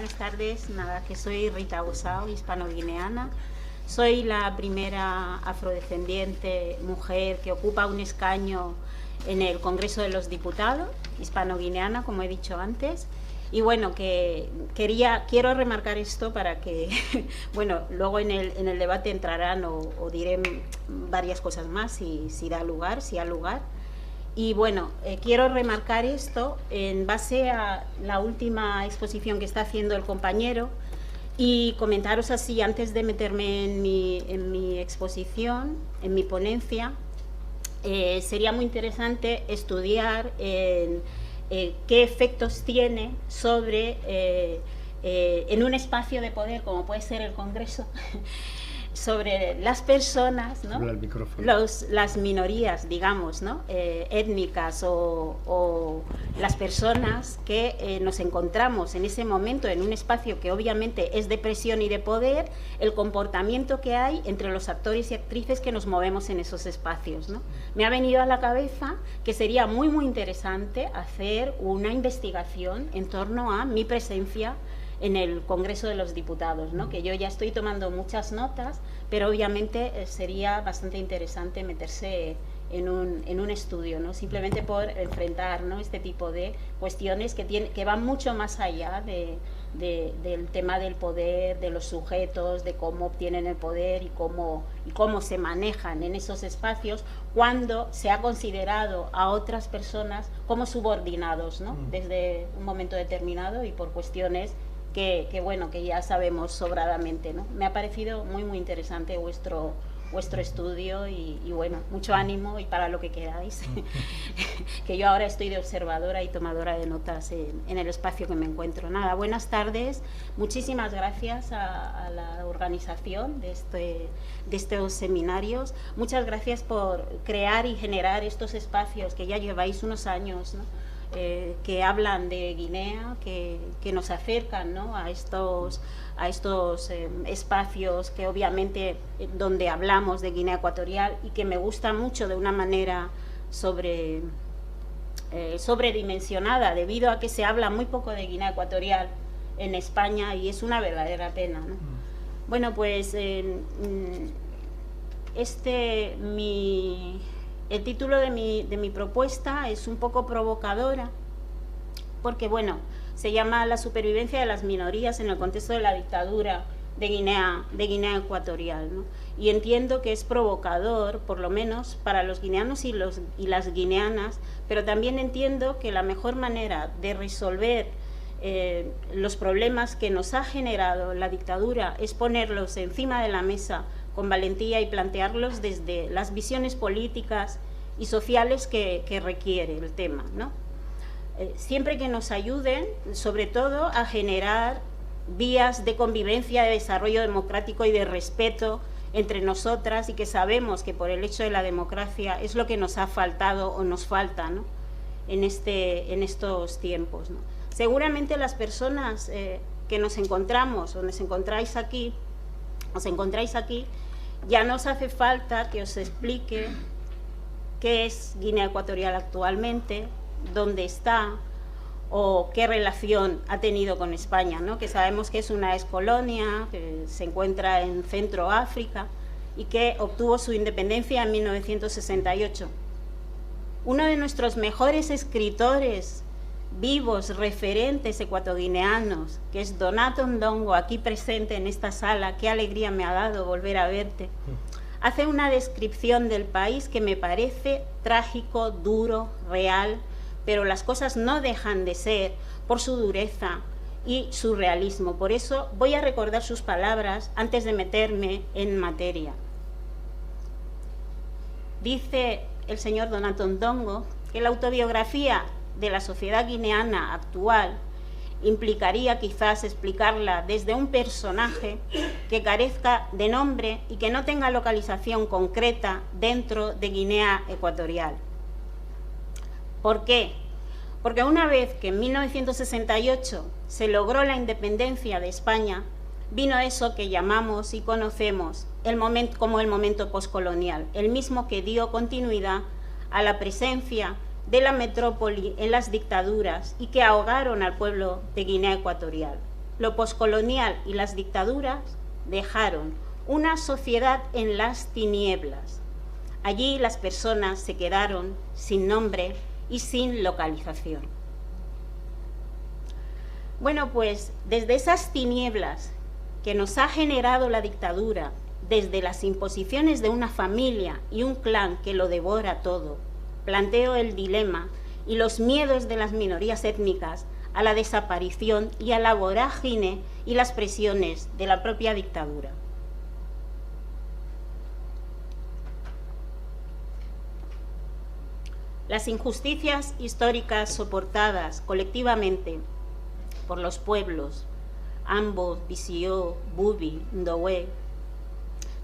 Buenas tardes, nada, que soy Rita Bosao, hispano-guineana. Soy la primera afrodescendiente mujer que ocupa un escaño en el Congreso de los Diputados, hispano-guineana, como he dicho antes. Y bueno, quiero remarcar esto para que, bueno, luego en el debate entrarán o diré varias cosas más si da lugar, si ha lugar. Y bueno, quiero remarcar esto en base a la última exposición que está haciendo el compañero y comentaros así, antes de meterme en mi exposición, en mi ponencia, sería muy interesante estudiar qué efectos tiene sobre, en un espacio de poder como puede ser el Congreso, sobre las personas, ¿no? Las minorías, digamos, ¿no? Étnicas o las personas que nos encontramos en ese momento en un espacio que obviamente es de presión y de poder, el comportamiento que hay entre los actores y actrices que nos movemos en esos espacios, ¿no? Me ha venido a la cabeza que sería muy interesante hacer una investigación en torno a mi presencia en el Congreso de los Diputados, ¿no? Que yo ya estoy tomando muchas notas, pero obviamente sería bastante interesante meterse en un estudio, ¿no? Simplemente por enfrentar, ¿no?, este tipo de cuestiones que van mucho más allá del tema del poder, de los sujetos, de cómo obtienen el poder y cómo se manejan en esos espacios cuando se ha considerado a otras personas como subordinados, ¿no?, desde un momento determinado y por cuestiones que bueno, que ya sabemos sobradamente, ¿no? Me ha parecido muy interesante vuestro estudio y bueno, mucho ánimo y para lo que queráis, que yo ahora estoy de observadora y tomadora de notas en el espacio que me encuentro. Nada, buenas tardes, muchísimas gracias a la organización de estos seminarios, muchas gracias por crear y generar estos espacios que ya lleváis unos años, ¿no?, que hablan de Guinea, que nos acercan, ¿no?, a estos espacios que obviamente donde hablamos de Guinea Ecuatorial y que me gusta mucho de una manera sobredimensionada, debido a que se habla muy poco de Guinea Ecuatorial en España y es una verdadera pena, ¿no? Bueno, pues el título de mi propuesta es un poco provocadora porque, bueno, se llama La supervivencia de las minorías en el contexto de la dictadura de Guinea Ecuatorial, ¿no? Y entiendo que es provocador, por lo menos para los guineanos y las guineanas, pero también entiendo que la mejor manera de resolver los problemas que nos ha generado la dictadura es ponerlos encima de la mesa con valentía y plantearlos desde las visiones políticas y sociales que requiere el tema, ¿no? Siempre que nos ayuden, sobre todo, a generar vías de convivencia, de desarrollo democrático y de respeto entre nosotras, y que sabemos que por el hecho de la democracia es lo que nos ha faltado o nos falta, ¿no?, en estos tiempos, ¿no? Seguramente las personas que nos encontramos o os encontráis aquí, ya no os hace falta que os explique qué es Guinea Ecuatorial actualmente, dónde está o qué relación ha tenido con España, ¿no?, que sabemos que es una excolonia, que se encuentra en Centro África y que obtuvo su independencia en 1968. Uno de nuestros mejores escritores vivos, referentes ecuatoguineanos, que es Donato Ndongo, aquí presente en esta sala, qué alegría me ha dado volver a verte, hace una descripción del país que me parece trágico, duro, real, pero las cosas no dejan de ser por su dureza y su realismo. Por eso voy a recordar sus palabras antes de meterme en materia. Dice el señor Donato Ndongo que la autobiografía de la sociedad guineana actual implicaría quizás explicarla desde un personaje que carezca de nombre y que no tenga localización concreta dentro de Guinea Ecuatorial. ¿Por qué? Porque una vez que en 1968 se logró la independencia de España, vino eso que llamamos y conocemos como el momento poscolonial, el mismo que dio continuidad a la presencia de la metrópoli en las dictaduras y que ahogaron al pueblo de Guinea Ecuatorial. lo poscolonial y las dictaduras dejaron una sociedad en las tinieblas. Allí las personas se quedaron sin nombre y sin localización. Bueno, pues desde esas tinieblas que nos ha generado la dictadura, desde las imposiciones de una familia y un clan que lo devora todo, planteo el dilema y los miedos de las minorías étnicas a la desaparición y a la vorágine y las presiones de la propia dictadura. Las injusticias históricas soportadas colectivamente por los pueblos, Ambo, Bisió, Bubi, Ndowe,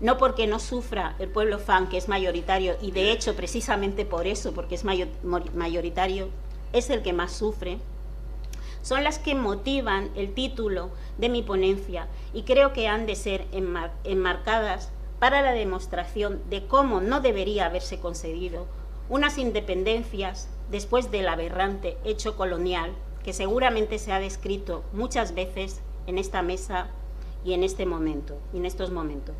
no porque no sufra el pueblo Fang, que es mayoritario, y de hecho precisamente por eso, porque es mayoritario, es el que más sufre, son las que motivan el título de mi ponencia y creo que han de ser enmarcadas para la demostración de cómo no debería haberse concedido unas independencias después del aberrante hecho colonial que seguramente se ha descrito muchas veces en esta mesa y en estos momentos.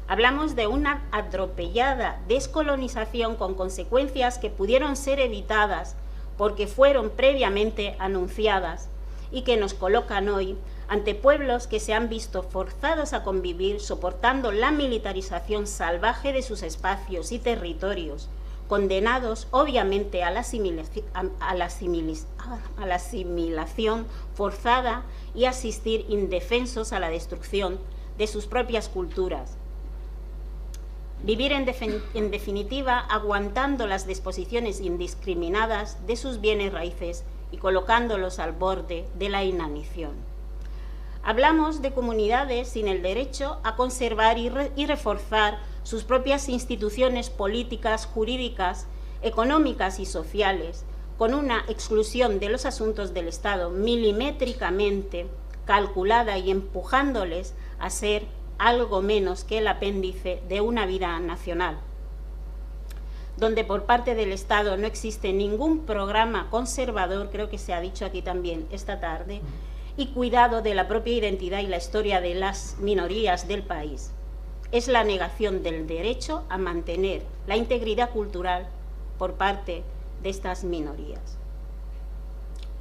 Hablamos de una atropellada descolonización con consecuencias que pudieron ser evitadas porque fueron previamente anunciadas y que nos colocan hoy ante pueblos que se han visto forzados a convivir soportando la militarización salvaje de sus espacios y territorios, condenados obviamente a la asimilación forzada y asistir indefensos a la destrucción de sus propias culturas. Vivir en definitiva aguantando las disposiciones indiscriminadas de sus bienes raíces y colocándolos al borde de la inanición. Hablamos de comunidades sin el derecho a conservar y reforzar sus propias instituciones políticas, jurídicas, económicas y sociales, con una exclusión de los asuntos del Estado milimétricamente calculada y empujándoles a ser algo menos que el apéndice de una vida nacional, donde por parte del Estado no existe ningún programa conservador, creo que se ha dicho aquí también esta tarde, y cuidado de la propia identidad y la historia de las minorías del país. Es la negación del derecho a mantener la integridad cultural por parte de estas minorías.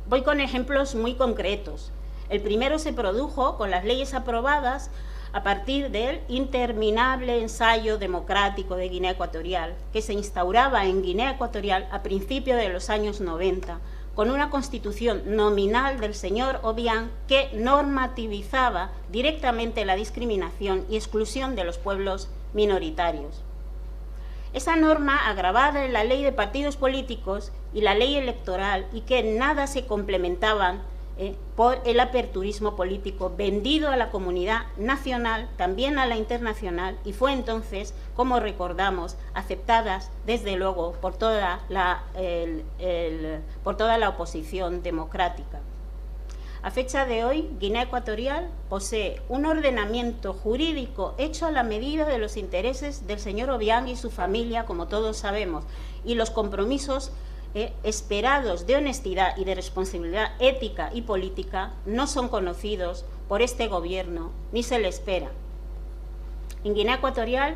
Voy con ejemplos muy concretos. El primero se produjo con las leyes aprobadas a partir del interminable ensayo democrático de Guinea Ecuatorial, que se instauraba en Guinea Ecuatorial a principios de los años 90, con una constitución nominal del señor Obiang que normativizaba directamente la discriminación y exclusión de los pueblos minoritarios. Esa norma, agravada en la ley de partidos políticos y la ley electoral, y que en nada se complementaban por el aperturismo político vendido a la comunidad nacional, también a la internacional, y fue entonces, como recordamos, aceptadas desde luego por toda la oposición democrática. A fecha de hoy, Guinea Ecuatorial posee un ordenamiento jurídico hecho a la medida de los intereses del señor Obiang y su familia, como todos sabemos, y los compromisos esperados de honestidad y de responsabilidad ética y política no son conocidos por este gobierno ni se le espera. En Guinea Ecuatorial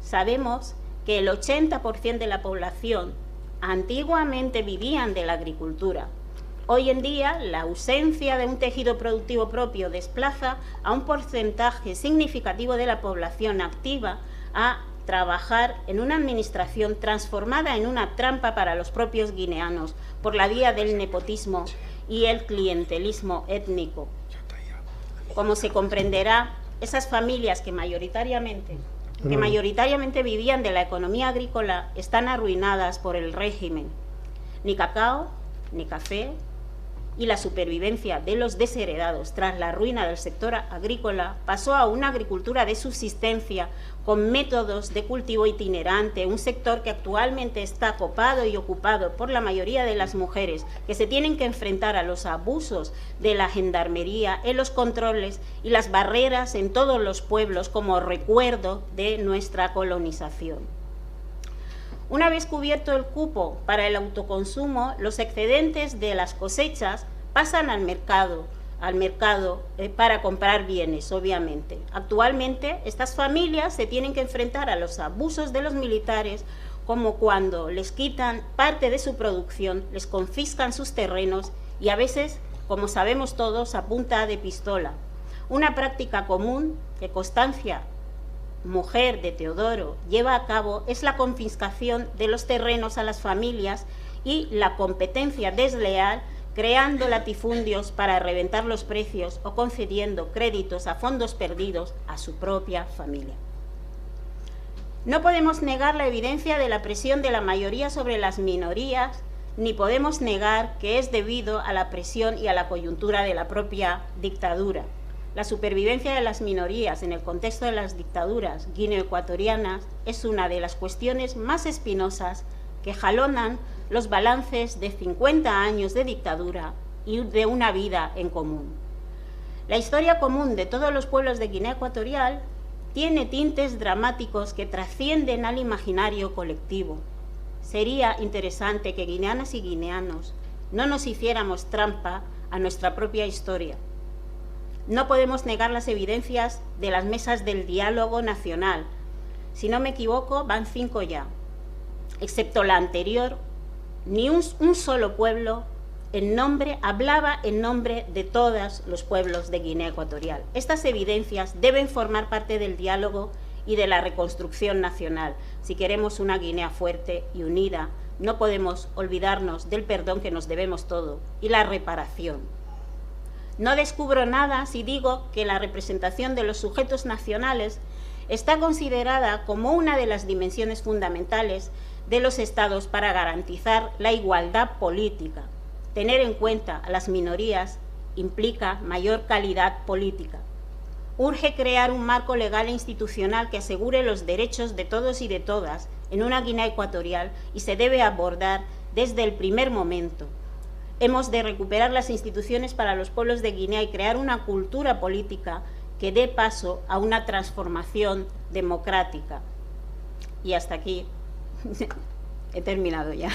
sabemos que el 80% de la población antiguamente vivían de la agricultura. Hoy en día, la ausencia de un tejido productivo propio desplaza a un porcentaje significativo de la población activa a trabajar en una administración transformada en una trampa para los propios guineanos por la vía del nepotismo y el clientelismo étnico. Como se comprenderá, esas familias que mayoritariamente vivían de la economía agrícola están arruinadas por el régimen. Ni cacao, ni café, y la supervivencia de los desheredados tras la ruina del sector agrícola pasó a una agricultura de subsistencia con métodos de cultivo itinerante, un sector que actualmente está copado y ocupado por la mayoría de las mujeres que se tienen que enfrentar a los abusos de la gendarmería en los controles y las barreras en todos los pueblos como recuerdo de nuestra colonización. Una vez cubierto el cupo para el autoconsumo, los excedentes de las cosechas pasan al mercado, al mercado para comprar bienes, obviamente. Actualmente, estas familias se tienen que enfrentar a los abusos de los militares, como cuando les quitan parte de su producción, les confiscan sus terrenos y a veces, como sabemos todos, a punta de pistola. Una práctica común que Constancia, mujer de Teodoro, lleva a cabo es la confiscación de los terrenos a las familias y la competencia desleal, creando latifundios para reventar los precios o concediendo créditos a fondos perdidos a su propia familia. No podemos negar la evidencia de la presión de la mayoría sobre las minorías, ni podemos negar que es debido a la presión y a la coyuntura de la propia dictadura. La supervivencia de las minorías en el contexto de las dictaduras guineoecuatorianas es una de las cuestiones más espinosas que jalonan los balances de 50 años de dictadura y de una vida en común. La historia común de todos los pueblos de Guinea Ecuatorial tiene tintes dramáticos que trascienden al imaginario colectivo. Sería interesante que guineanas y guineanos no nos hiciéramos trampa a nuestra propia historia. No podemos negar las evidencias de las mesas del diálogo nacional. Si no me equivoco, van 5 ya. Excepto la anterior, ni un solo pueblo hablaba en nombre de todos los pueblos de Guinea Ecuatorial. Estas evidencias deben formar parte del diálogo y de la reconstrucción nacional. Si queremos una Guinea fuerte y unida, no podemos olvidarnos del perdón que nos debemos todo y la reparación. No descubro nada si digo que la representación de los sujetos nacionales está considerada como una de las dimensiones fundamentales de los estados para garantizar la igualdad política. Tener en cuenta a las minorías implica mayor calidad política. Urge crear un marco legal e institucional que asegure los derechos de todos y de todas en una Guinea Ecuatorial y se debe abordar desde el primer momento. Hemos de recuperar las instituciones para los pueblos de Guinea y crear una cultura política que dé paso a una transformación democrática. Y hasta aquí he terminado ya.